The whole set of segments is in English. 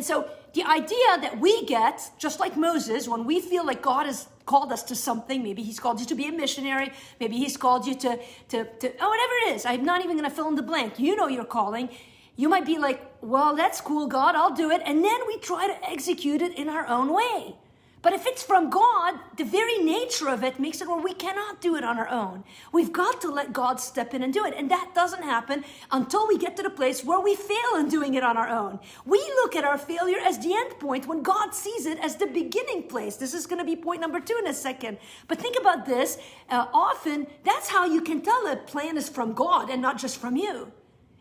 So the idea that we get, just like Moses, when we feel like God has called us to something, maybe he's called you to be a missionary, maybe he's called you to whatever it is, I'm not even going to fill in the blank. You know your calling. You might be like, well, that's cool, God, I'll do it. And then we try to execute it in our own way. But if it's from God, the very nature of it makes it where we cannot do it on our own. We've got to let God step in and do it. And that doesn't happen until we get to the place where we fail in doing it on our own. We look at our failure as the end point when God sees it as the beginning place. This is going to be point number 2 in a second. But think about this. Often, that's how you can tell a plan is from God and not just from you.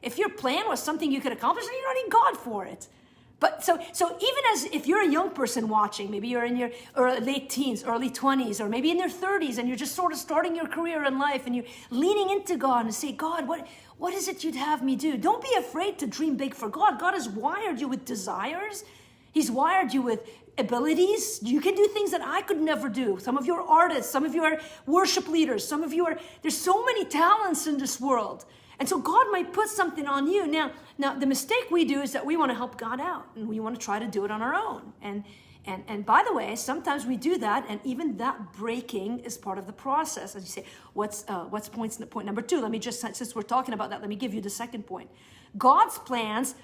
If your plan was something you could accomplish, then you don't need God for it. But so even as if you're a young person watching, maybe you're in your late teens, early 20s, or maybe in your 30s, and you're just sort of starting your career in life, and you're leaning into God and say, God, what is it you'd have me do? Don't be afraid to dream big for God. God has wired you with desires. He's wired you with abilities. You can do things that I could never do. Some of you are artists. Some of you are worship leaders. Some of you are, there's so many talents in this world. And so God might put something on you. Now, the mistake we do is that we want to help God out, and we want to try to do it on our own. And by the way, sometimes we do that, and even that breaking is part of the process. As you say, what's point number 2? Let me just, since we're talking about that, let me give you the second point. God's plans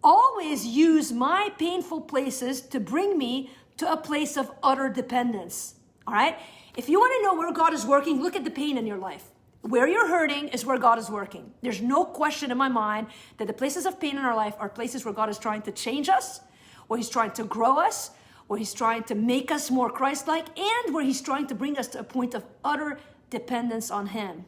always use my painful places to bring me to a place of utter dependence. All right? If you want to know where God is working, look at the pain in your life. Where you're hurting is where God is working. There's no question in my mind that the places of pain in our life are places where God is trying to change us, where he's trying to grow us, where he's trying to make us more Christ-like, and where he's trying to bring us to a point of utter dependence on him.